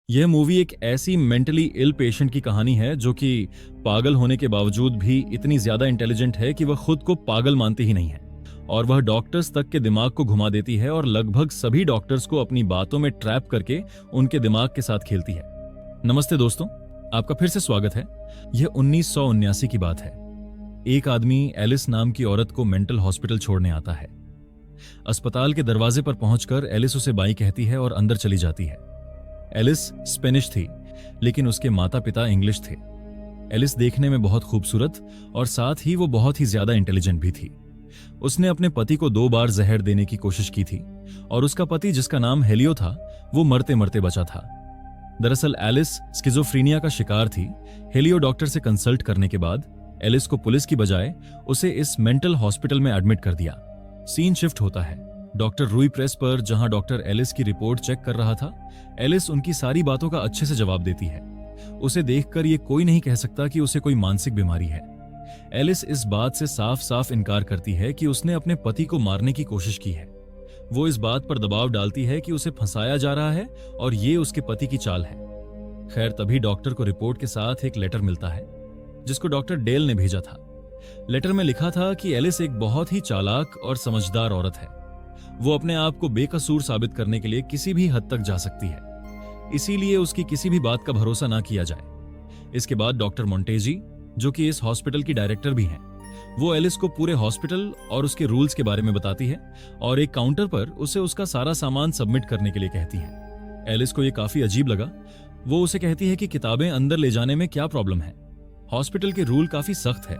यह मूवी एक ऐसी मेंटली इल पेशेंट की कहानी है जो कि पागल होने के बावजूद भी इतनी ज्यादा इंटेलिजेंट है कि वह खुद को पागल मानती ही नहीं है और वह डॉक्टर्स तक के दिमाग को घुमा देती है और लगभग सभी डॉक्टर्स को अपनी बातों में ट्रैप करके उनके दिमाग के साथ खेलती है। नमस्ते दोस्तों, आपका फिर से स्वागत है। यह 1979 की बात है। एक आदमी एलिस नाम की औरत को मेंटल हॉस्पिटल छोड़ने आता है। अस्पताल के दरवाजे पर पहुंचकर एलिस उसे बाई कहती है और अंदर चली जाती है। एलिस स्पेनिश थी, लेकिन उसके माता पिता इंग्लिश थे। एलिस देखने में बहुत खूबसूरत और साथ ही वो बहुत ही ज्यादा इंटेलिजेंट भी थी। उसने अपने पति को 2 बार जहर देने की कोशिश की थी और उसका पति, जिसका नाम हेलियो था, वो मरते मरते बचा था। दरअसल एलिस स्किज़ोफ्रेनिया का शिकार थी। हेलियो डॉक्टर से कंसल्ट करने के बाद एलिस को पुलिस की बजाय उसे इस मेंटल हॉस्पिटल में एडमिट कर दिया। सीन शिफ्ट होता है डॉक्टर रूई प्रेस पर, जहां डॉक्टर एलिस की रिपोर्ट चेक कर रहा था। एलिस उनकी सारी बातों का अच्छे से जवाब देती है। उसे देखकर ये कोई नहीं कह सकता कि उसे कोई मानसिक बीमारी है। एलिस इस बात से साफ साफ इनकार करती है कि उसने अपने पति को मारने की कोशिश की है। वो इस बात पर दबाव डालती है कि उसे फंसाया जा रहा है और ये उसके पति की चाल है। खैर, तभी डॉक्टर को रिपोर्ट के साथ एक लेटर मिलता है जिसको डॉक्टर डेल ने भेजा था। लेटर में लिखा था कि एलिस एक बहुत ही चालाक और समझदार औरत है। वो अपने आप को बेकसूर साबित करने के लिए किसी भी हद तक जा सकती है, इसीलिए उसकी किसी भी बात का भरोसा ना किया जाए। इसके बाद डॉक्टर मोंटेजी, जो कि इस हॉस्पिटल की डायरेक्टर भी हैं, वो एलिस को पूरे हॉस्पिटल और उसके रूल्स के बारे में बताती है और एक काउंटर पर उसे उसका सारा सामान सबमिट करने के लिए कहती है। एलिस को ये काफी अजीब लगा। वो उसे कहती है कि किताबें अंदर ले जाने में क्या प्रॉब्लम है, हॉस्पिटल के रूल काफी सख्त है।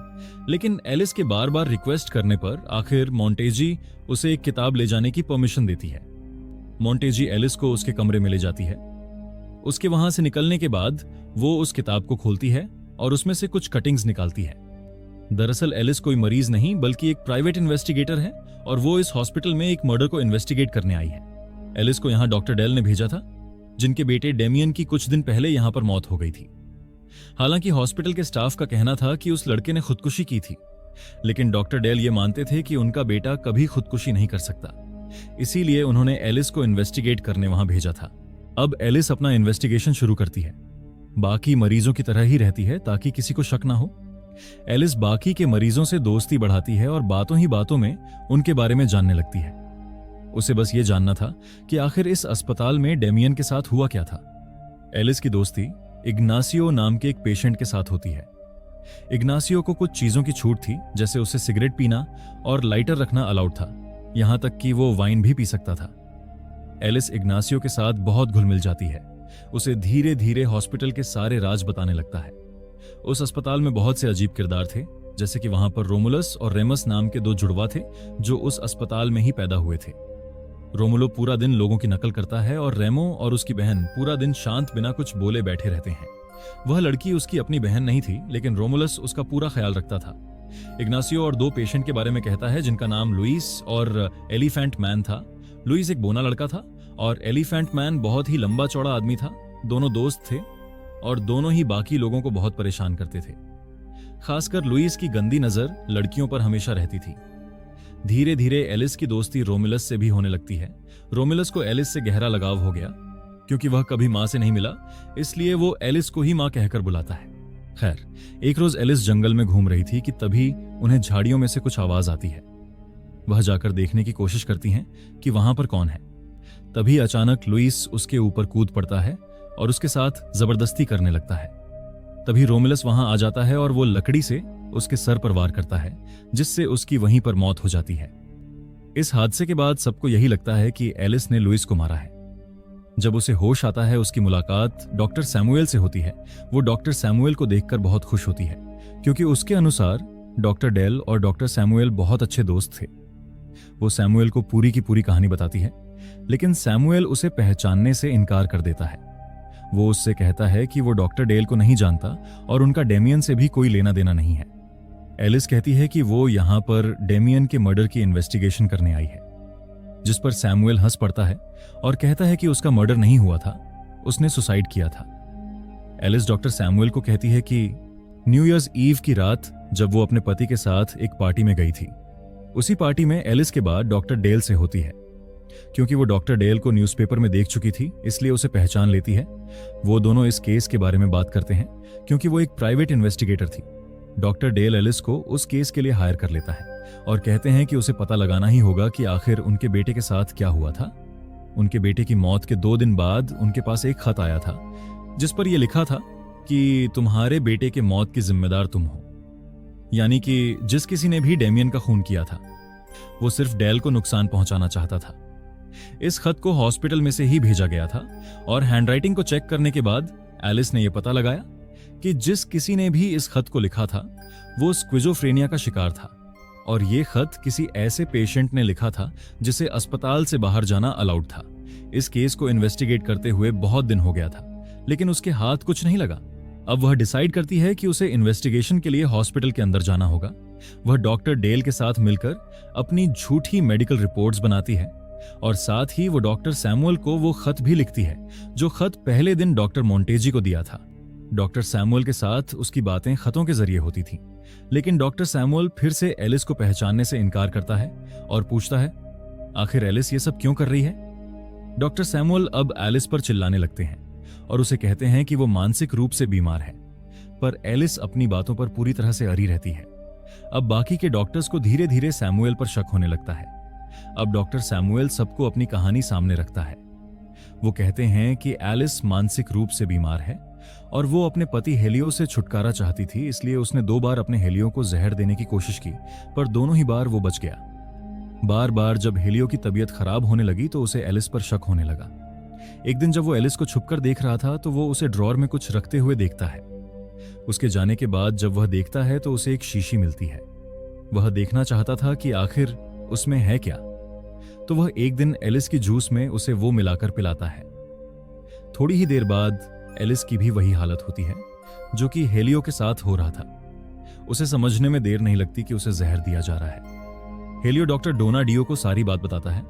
लेकिन एलिस के बार बार रिक्वेस्ट करने पर आखिर मोंटेजी उसे एक किताब ले जाने की परमिशन देती है। मोंटेजी एलिस को उसके कमरे में ले जाती है। उसके वहां से निकलने के बाद वो उस किताब को खोलती है और उसमें से कुछ कटिंग्स निकालती है। दरअसल एलिस कोई मरीज नहीं बल्कि एक प्राइवेट इन्वेस्टिगेटर है और वो इस हॉस्पिटल में एक मर्डर को इन्वेस्टिगेट करने आई है। एलिस को यहाँ डॉक्टर डेल ने भेजा था, जिनके बेटे डेमियन की कुछ दिन पहले यहाँ पर मौत हो गई थी। हालांकि हॉस्पिटल के स्टाफ का कहना था कि उस लड़के ने खुदकुशी की थी, लेकिन डॉक्टर डेल ये मानते थे कि उनका बेटा कभी खुदकुशी नहीं कर सकता। इसीलिए उन्होंने एलिस को इन्वेस्टिगेट करने वहां भेजा था। अब एलिस अपना इन्वेस्टिगेशन शुरू करती है। बाकी मरीजों की तरह ही रहती है ताकि किसी को शक ना हो। एलिस बाकी के मरीजों से दोस्ती बढ़ाती है और बातों ही बातों में उनके बारे में जानने लगती है। उसे बस ये जानना था कि आखिर इस अस्पताल में डेमियन के साथ हुआ क्या था। एलिस की दोस्ती इग्नासियो नाम के एक पेशेंट के साथ होती है। इग्नासियो को कुछ चीजों की छूट थी, जैसे उसे सिगरेट पीना और लाइटर रखना अलाउड था, यहां तक कि वो वाइन भी पी सकता था। एलिस इग्नासियो के साथ बहुत घुल मिल जाती है। उसे धीरे धीरे हॉस्पिटल के सारे राज बताने लगता है। उस अस्पताल में बहुत से अजीब किरदार थे, जैसे कि वहां पर रोमुलस और रेमस नाम के 2 जुड़वा थे जो उस अस्पताल में ही पैदा हुए थे। रोमुलो पूरा दिन लोगों की नकल करता है और रेमो और उसकी बहन पूरा दिन शांत बिना कुछ बोले बैठे रहते हैं। वह लड़की उसकी अपनी बहन नहीं थी, लेकिन रोमुलस उसका पूरा ख्याल रखता था। इग्नासियो और 2 पेशेंट के बारे में कहता है जिनका नाम लुइस और एलिफेंट मैन था। लुइस एक बोना लड़का था और एलिफेंट मैन बहुत ही लंबा चौड़ा आदमी था। दोनों दोस्त थे और दोनों ही बाकी लोगों को बहुत परेशान करते थे। खासकर लुइस की गंदी नजर लड़कियों पर हमेशा रहती थी। धीरे धीरे एलिस की दोस्ती रोमुलस से भी होने लगती है। रोमुलस को एलिस से गहरा लगाव हो गया, क्योंकि वह कभी मां से नहीं मिला, इसलिए वो एलिस को ही मां कहकर बुलाता है। खैर, एक रोज एलिस जंगल में घूम रही थी कि तभी उन्हें झाड़ियों में से कुछ आवाज आती है। वह जाकर देखने की कोशिश करती हैं कि वहां पर कौन है। तभी अचानक लुइस उसके ऊपर कूद पड़ता है और उसके साथ जबरदस्ती करने लगता है। तभी रोमुलस वहां आ जाता है और वो लकड़ी से उसके सर पर वार करता है, जिससे उसकी वहीं पर मौत हो जाती है। इस हादसे के बाद सबको यही लगता है कि एलिस ने लुइस को मारा है। जब उसे होश आता है, उसकी मुलाकात डॉक्टर सैमुएल से होती है। वो डॉक्टर सैमुएल को देखकर बहुत खुश होती है, क्योंकि उसके अनुसार डॉक्टर डेल और डॉक्टर सैमुएल बहुत अच्छे दोस्त थे। वो सैमुएल को पूरी की पूरी कहानी बताती है, लेकिन सैमुएल उसे पहचानने से इनकार कर देता है। वो उससे कहता है कि वो डॉक्टर डेल को नहीं जानता और उनका डेमियन से भी कोई लेना देना नहीं है। एलिस कहती है कि वो यहाँ पर डेमियन के मर्डर की इन्वेस्टिगेशन करने आई है, जिस पर सैमुएल हंस पड़ता है और कहता है कि उसका मर्डर नहीं हुआ था, उसने सुसाइड किया था। एलिस डॉक्टर सैमुएल को कहती है कि न्यू ईयर्स ईव की रात जब वो अपने पति के साथ एक पार्टी में गई थी, उसी पार्टी में एलिस के बाद डॉक्टर डेल से होती है। क्योंकि वो डॉक्टर डेल को न्यूज़पेपर में देख चुकी थी, इसलिए उसे पहचान लेती है। वो दोनों इस केस के बारे में बात करते हैं क्योंकि वो एक प्राइवेट इन्वेस्टिगेटर थी। डॉक्टर डेल एलिस को उस केस के लिए हायर कर लेता है और कहते हैं कि उसे पता लगाना ही होगा कि आखिर उनके बेटे के साथ क्या हुआ था। उनके बेटे की मौत के 2 दिन बाद उनके पास एक खत आया था जिस पर यह लिखा था कि तुम्हारे बेटे के मौत की जिम्मेदार तुम हो, यानी कि जिस किसी ने भी डेमियन का खून किया था वो सिर्फ डेल को नुकसान पहुंचाना चाहता था। इस खत को हॉस्पिटल में से ही भेजा गया था और हैंडराइटिंग को चेक करने के बाद एलिस ने यह पता लगाया कि जिस किसी ने भी इस खत को लिखा था वो स्क्विजोफ्रेनिया का शिकार था और ये खत किसी ऐसे पेशेंट ने लिखा था जिसे अस्पताल से बाहर जाना अलाउड था। इस केस को इन्वेस्टिगेट करते हुए बहुत दिन हो गया था, लेकिन उसके हाथ कुछ नहीं लगा। अब वह डिसाइड करती है कि उसे इन्वेस्टिगेशन के लिए हॉस्पिटल के अंदर जाना होगा। वह डॉक्टर डेल के साथ मिलकर अपनी झूठी मेडिकल रिपोर्ट्स बनाती है और साथ ही वो डॉक्टर सैमुअल को वो खत भी लिखती है जो खत पहले दिन डॉक्टर मोंटेजी को दिया था। डॉक्टर सैमुअल के साथ उसकी बातें खतों के जरिए होती थी, लेकिन डॉक्टर सैमुअल फिर से एलिस को पहचानने से इनकार करता है और पूछता है आखिर एलिस ये सब क्यों कर रही है। डॉक्टर सैमुअल अब एलिस पर चिल्लाने लगते हैं और उसे कहते हैं कि वो मानसिक रूप से बीमार है, पर एलिस अपनी बातों पर पूरी तरह से अड़ी रहती है। अब बाकी के डॉक्टर्स को धीरे धीरे सैमुअल पर शक होने लगता है। अब डॉक्टर सैमुअल सबको अपनी कहानी सामने रखता है। वो कहते हैं कि एलिस मानसिक रूप से बीमार है और वो अपने पति हेलियो से छुटकारा चाहती थी, इसलिए उसने 2 बार अपने हेलियो को जहर देने की कोशिश की, पर दोनों ही बार वो बच गया। बार बार जब हेलियो की तबीयत खराब होने लगी तो उसे एलिस पर शक होने लगा। एक दिन जब वो एलिस को छुपकर देख रहा था तो वो उसे ड्रॉर में कुछ रखते हुए देखता है। उसके जाने के बाद जब वह देखता है तो उसे एक शीशी मिलती है। वह देखना चाहता था कि आखिर उसमें है क्या, तो वह एक दिन एलिस की जूस में उसे वो मिलाकर पिलाता है। थोड़ी ही देर बाद एलिस की भी वही हालत होती है जो कि हेलियो के साथ हो रहा था। उसे समझने में देर नहीं लगती कि उसे जहर दिया जा रहा है। हेलियो डॉक्टर डोनाडियो को सारी बात बताता है।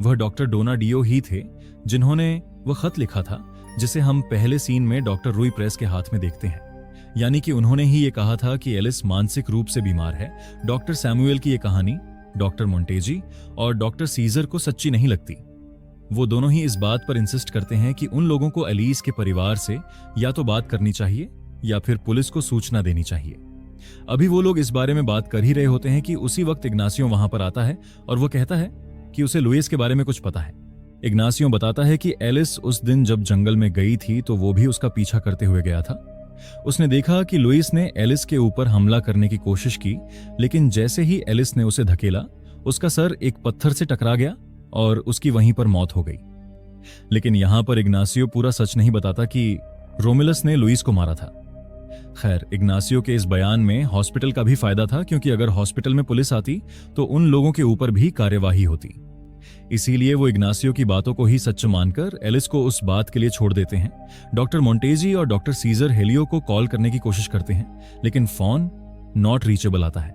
वह डॉक्टर डोनाडियो ही थे जिन्होंने वह खत लिखा था जिसे हम पहले सीन में डॉक्टर रूई प्रेस के हाथ में देखते हैं, यानी कि उन्होंने ही ये कहा था कि एलिस मानसिक रूप से बीमार है। डॉक्टर सैमुअल की ये कहानी डॉक्टर मोंटेजी और डॉक्टर सीजर को सच्ची नहीं लगती। वो दोनों ही इस बात पर इंसिस्ट करते हैं कि उन लोगों को एलिस के परिवार से या तो बात करनी चाहिए या फिर पुलिस को सूचना देनी चाहिए। अभी वो लोग इस बारे में बात कर ही रहे होते हैं कि उसी वक्त इग्नासियो वहां पर आता है और वो कहता है कि उसे लुइस के बारे में कुछ पता है। इग्नासियो बताता है कि एलिस उस दिन जब जंगल में गई थी तो वो भी उसका पीछा करते हुए गया था। उसने देखा कि लुइस ने एलिस के ऊपर हमला करने की कोशिश की, लेकिन जैसे ही एलिस ने उसे धकेला उसका सर एक पत्थर से टकरा गया और उसकी वहीं पर मौत हो गई। लेकिन यहां पर इग्नासियो पूरा सच नहीं बताता कि रोमिलस ने लुइस को मारा था। खैर, इग्नासियो के इस बयान में हॉस्पिटल का भी फायदा था, क्योंकि अगर हॉस्पिटल में पुलिस आती तो उन लोगों के ऊपर भी कार्यवाही होती। इसीलिए वो इग्नासियो की बातों को ही सच मानकर एलिस को उस बात के लिए छोड़ देते हैं। डॉक्टर मोंटेजी और डॉक्टर सीजर हेलियो को कॉल करने की कोशिश करते हैं, लेकिन फोन नॉट रीचेबल आता है।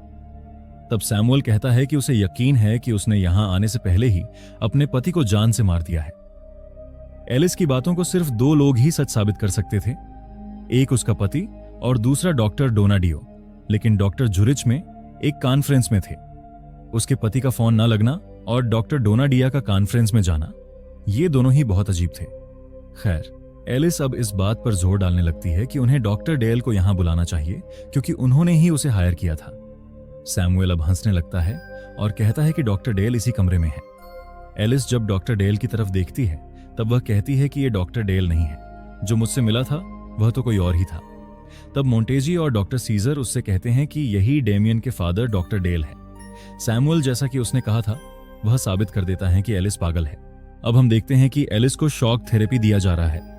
तब सैमुअल कहता है कि उसे यकीन है कि उसने यहां आने से पहले ही अपने पति को जान से मार दिया है। एलिस की बातों को सिर्फ 2 लोग ही सच साबित कर सकते थे, एक उसका पति और दूसरा डॉक्टर डोनाडियो। लेकिन डॉक्टर जुरिच में एक कॉन्फ्रेंस में थे। उसके पति का फोन ना लगना और डॉक्टर डोनाडिया का कॉन्फ्रेंस में जाना, ये दोनों ही बहुत अजीब थे। खैर, एलिस अब इस बात पर जोर डालने लगती है कि उन्हें डॉक्टर डेल को यहां बुलाना चाहिए, क्योंकि उन्होंने ही उसे हायर किया था। सैमुअल अब हंसने लगता है और कहता है कि डॉक्टर डेल इसी कमरे में है। एलिस जब डॉक्टर डेल की तरफ देखती है तब वह कहती है कि यह डॉक्टर डेल नहीं है, जो मुझसे मिला था वह तो कोई और ही था। तब मोंटेजी और डॉक्टर सीजर उससे कहते हैं कि यही डेमियन के फादर डॉक्टर डेल है। सैमुअल जैसा कि उसने कहा था वह साबित कर देता है कि एलिस पागल है। अब हम देखते हैं कि एलिस को शॉक थेरेपी दिया जा रहा है।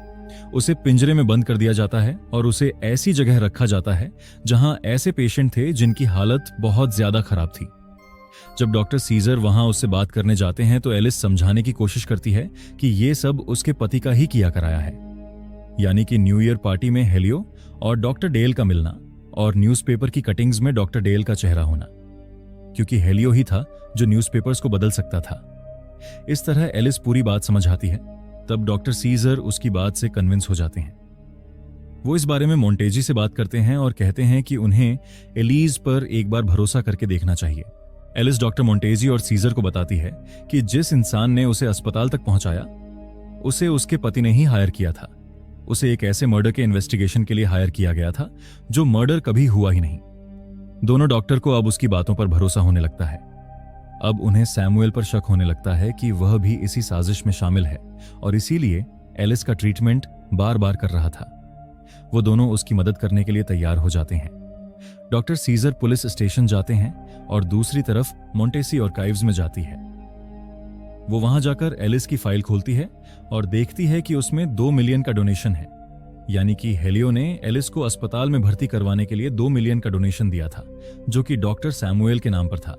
उसे पिंजरे में बंद कर दिया जाता है और उसे ऐसी जगह रखा जाता है जहां ऐसे पेशेंट थे जिनकी हालत बहुत ज्यादा खराब थी। जब डॉक्टर सीजर वहां उससे बात करने जाते हैं तो एलिस समझाने की कोशिश करती है कि यह सब उसके पति का ही किया कराया है, यानी कि न्यू ईयर पार्टी में हेलियो और डॉक्टर डेल का मिलना और न्यूज़पेपर की कटिंग्स में डॉक्टर डेल का चेहरा होना, क्योंकि हेलियो ही था जो न्यूज़पेपर्स को बदल सकता था। इस तरह एलिस पूरी बात समझ आती है। तब डॉक्टर सीजर उसकी बात से कन्विंस हो जाते हैं। वो इस बारे में मोंटेजी से बात करते हैं और कहते हैं कि उन्हें एलिस पर एक बार भरोसा करके देखना चाहिए। एलिस डॉक्टर मोंटेजी और सीजर को बताती है कि जिस इंसान ने उसे अस्पताल तक पहुंचाया उसे उसके पति ने ही हायर किया था। उसे एक ऐसे मर्डर के इन्वेस्टिगेशन के लिए हायर किया गया था जो मर्डर कभी हुआ ही नहीं। दोनों डॉक्टर को अब उसकी बातों पर भरोसा होने लगता है। अब उन्हें सैमुएल पर शक होने लगता है कि वह भी इसी साजिश में शामिल है और इसीलिए एलिस का ट्रीटमेंट बार बार कर रहा था। वो दोनों उसकी मदद करने के लिए तैयार हो जाते हैं। डॉक्टर सीजर पुलिस स्टेशन जाते हैं और दूसरी तरफ मोंटेसी और काइव्स में जाती है। वो वहां जाकर एलिस की फाइल खोलती है और देखती है कि उसमें 2 मिलियन का डोनेशन है, यानी कि हेलियो ने एलिस को अस्पताल में भर्ती करवाने के लिए 2 मिलियन का डोनेशन दिया था, जो कि डॉक्टर सैमुएल के नाम पर था।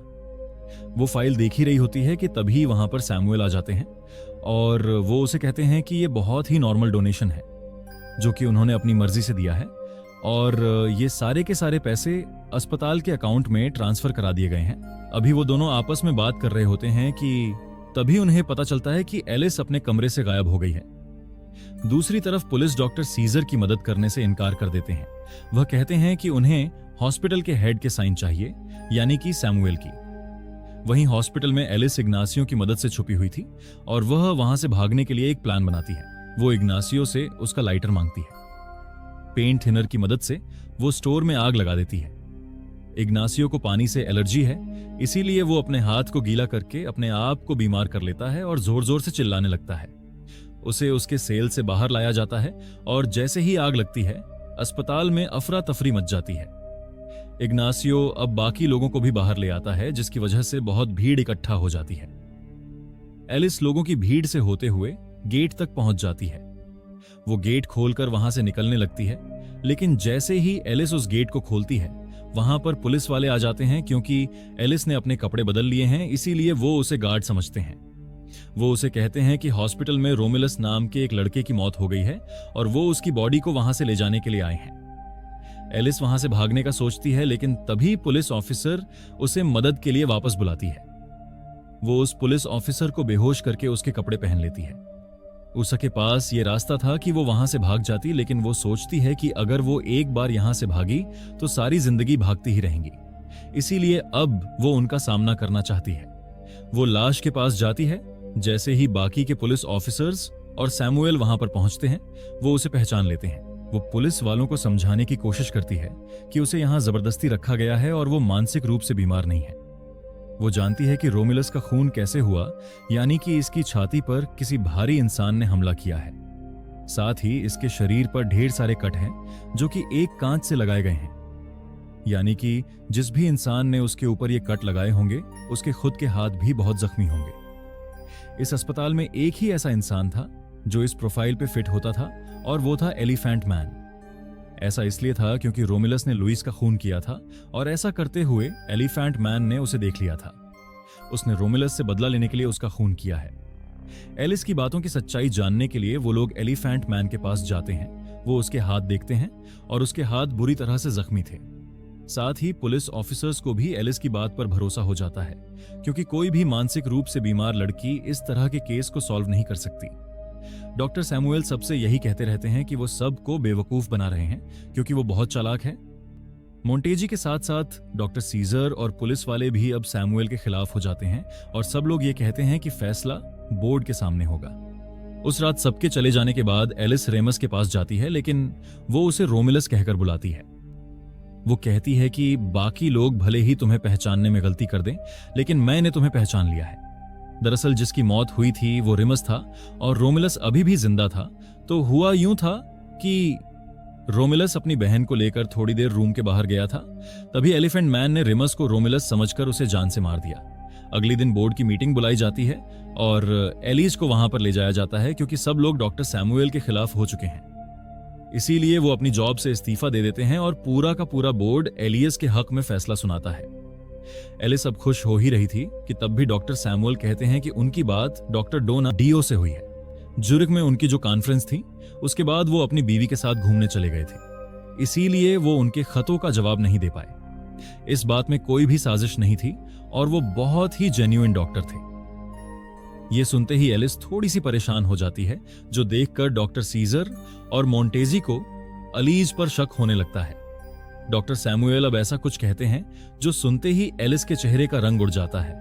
वो फाइल देख ही रही होती है कि तभी वहां पर सैमुएल आ जाते हैं और वो उसे कहते हैं कि ये बहुत ही नॉर्मल डोनेशन है जो कि उन्होंने अपनी मर्जी से दिया है और ये सारे के सारे पैसे अस्पताल के अकाउंट में ट्रांसफर करा दिए गए हैं। अभी वो दोनों आपस में बात कर रहे होते हैं कि तभी उन्हें पता चलता है कि एलिस अपने कमरे से गायब हो गई है। दूसरी तरफ पुलिस डॉक्टर सीजर की मदद करने से इनकार कर देते हैं। वह कहते हैं कि उन्हें हॉस्पिटल के हेड के साइन चाहिए, यानी कि सैमुएल की। वहीं हॉस्पिटल में एलिस इग्नासियो की मदद से छुपी हुई थी और वह वहां से भागने के लिए एक प्लान बनाती है। वो इग्नासियो से उसका लाइटर मांगती है। पेंट थिनर की मदद से वो स्टोर में आग लगा देती है। इग्नासियो को पानी से एलर्जी है, इसीलिए वो अपने हाथ को गीला करके अपने आप को बीमार कर लेता है और जोर जोर से चिल्लाने लगता है। उसे उसके सेल से बाहर लाया जाता है और जैसे ही आग लगती है अस्पताल में अफरा तफरी मच जाती है। इग्नासियो अब बाकी लोगों को भी बाहर ले आता है, जिसकी वजह से बहुत भीड़ इकट्ठा हो जाती है। एलिस लोगों की भीड़ से होते हुए गेट तक पहुंच जाती है। वो गेट खोलकर वहां से निकलने लगती है, लेकिन जैसे ही एलिस उस गेट को खोलती है वहां पर पुलिस वाले आ जाते हैं। क्योंकि एलिस ने अपने कपड़े बदल लिए हैं, इसीलिए वो उसे गार्ड समझते हैं। वो उसे कहते हैं कि हॉस्पिटल में रोमिलस नाम के एक लड़के की मौत हो गई है और वो उसकी बॉडी को वहां से ले जाने के लिए आए हैं। एलिस वहां से भागने का सोचती है, लेकिन तभी पुलिस ऑफिसर उसे मदद के लिए वापस बुलाती है। वो उस पुलिस ऑफिसर को बेहोश करके उसके कपड़े पहन लेती है। उसके पास ये रास्ता था कि वो वहां से भाग जाती, लेकिन वो सोचती है कि अगर वो एक बार यहां से भागी तो सारी जिंदगी भागती ही रहेंगी। इसीलिए अब वो उनका सामना करना चाहती है। वो लाश के पास जाती है। जैसे ही बाकी के पुलिस ऑफिसर्स और सैमुएल वहां पर पहुंचते हैं, वो उसे पहचान लेते हैं। वो पुलिस वालों को समझाने की कोशिश करती है कि उसे यहां जबरदस्ती रखा गया है और वो मानसिक रूप से बीमार नहीं है। वो जानती है कि रोमिलस का खून कैसे हुआ, यानी कि इसकी छाती पर किसी भारी इंसान ने हमला किया है। साथ ही इसके शरीर पर ढेर सारे कट हैं जो कि एक कांच से लगाए गए हैं, यानी कि जिस भी इंसान ने उसके ऊपर ये कट लगाए होंगे उसके खुद के हाथ भी बहुत जख्मी होंगे। इस अस्पताल में एक ही ऐसा इंसान था जो इस प्रोफाइल पे फिट होता था और वो था एलिफेंट मैन। ऐसा इसलिए था क्योंकि रोमिलस ने लुइस का खून किया था और ऐसा करते हुए एलिफेंट मैन ने उसे देख लिया था। उसने रोमिलस से बदला लेने के लिए उसका खून किया है। एलिस की बातों की सच्चाई जानने के लिए वो लोग एलिफेंट मैन के पास जाते हैं। वो उसके हाथ देखते हैं और उसके हाथ बुरी तरह से जख्मी थे। साथ ही पुलिस ऑफिसर्स को भी एलिस की बात पर भरोसा हो जाता है, क्योंकि कोई भी मानसिक रूप से बीमार लड़की इस तरह के केस को सॉल्व नहीं कर सकती। डॉक्टर सैमुएल सबसे यही कहते रहते हैं कि वो सबको बेवकूफ बना रहे हैं क्योंकि वो बहुत चालाक है। मोंटेजी के साथ साथ डॉक्टर सीजर और पुलिस वाले भी अब सैमुएल के खिलाफ हो जाते हैं और सब लोग ये कहते हैं कि फैसला बोर्ड के सामने होगा। उस रात सबके चले जाने के बाद एलिस रेमस के पास जाती है, लेकिन वो उसे रोमिलस कहकर बुलाती है। वो कहती है कि बाकी लोग भले ही तुम्हें पहचानने में गलती कर दें, लेकिन मैंने तुम्हें पहचान लिया है। दरअसल जिसकी मौत हुई थी वो रिमस था और रोमिलस अभी भी जिंदा था। तो हुआ यूं था कि रोमिलस अपनी बहन को लेकर थोड़ी देर रूम के बाहर गया था। तभी एलिफेंट मैन ने रिमस को रोमिलस समझकर उसे जान से मार दिया। अगले दिन बोर्ड की मीटिंग बुलाई जाती है और एलिस को वहां पर ले जाया जाता है, क्योंकि सब लोग डॉक्टर सैमुएल के खिलाफ हो चुके हैं। इसीलिए वो अपनी जॉब से इस्तीफा दे देते हैं और पूरा का पूरा बोर्ड एलियस के हक में फैसला सुनाता है। एलिस अब खुश हो ही रही थी कि तब भी डॉक्टर सैमुएल कहते हैं कि उनकी बात डॉक्टर डोना डीओ से हुई है। जुरिक में उनकी जो कॉन्फ्रेंस थी उसके बाद वो अपनी बीवी के साथ घूमने चले गए थे, इसीलिए वो उनके खतों का जवाब नहीं दे पाए। इस बात में कोई भी साजिश नहीं थी और वो बहुत ही जेन्युइन डॉक्टर थे। ये सुनते ही एलिस थोड़ी सी परेशान हो जाती है, जो देखकर डॉक्टर सीजर और मोंटेजी को अलीज पर शक होने लगता है। डॉक्टर सैमुएल अब ऐसा कुछ कहते हैं जो सुनते ही एलिस के चेहरे का रंग उड़ जाता है।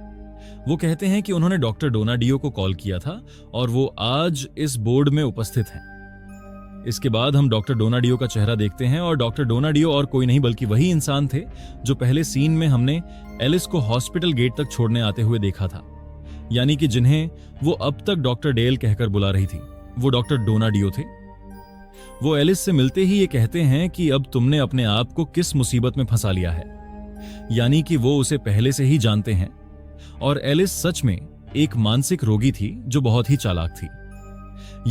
वो कहते हैं कि उन्होंने डॉक्टर डोनाडियो को कॉल किया था और वो आज इस बोर्ड में उपस्थित हैं। इसके बाद हम डॉक्टर डोनाडियो का चेहरा देखते हैं और डॉक्टर डोनाडियो और कोई नहीं बल्कि वही इंसान थे जो पहले सीन में हमने एलिस को हॉस्पिटल गेट तक छोड़ने आते हुए देखा था, यानी कि जिन्हें वो अब तक डॉक्टर डेल कहकर बुला रही थी, वो डॉक्टर डोनाडियो थे। वो एलिस से मिलते ही ये कहते हैं कि अब तुमने अपने आप को किस मुसीबत में फंसा लिया है, यानी कि वो उसे पहले से ही जानते हैं और एलिस सच में एक मानसिक रोगी थी जो बहुत ही चालाक थी,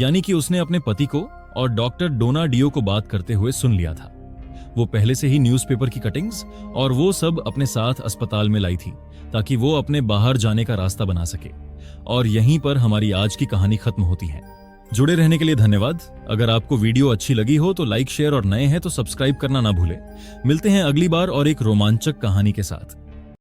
यानी कि उसने अपने पति को और डॉक्टर डोनाडियो को बात करते हुए सुन लिया था। वो पहले से ही न्यूज़पेपर की कटिंग्स और वो सब अपने साथ अस्पताल में लाई थी ताकि वो अपने बाहर जाने का रास्ता बना सके। और यहीं पर हमारी आज की कहानी खत्म होती है। जुड़े रहने के लिए धन्यवाद। अगर आपको वीडियो अच्छी लगी हो तो लाइक, शेयर और नए हैं तो सब्सक्राइब करना ना भूलें। मिलते हैं अगली बार और एक रोमांचक कहानी के साथ।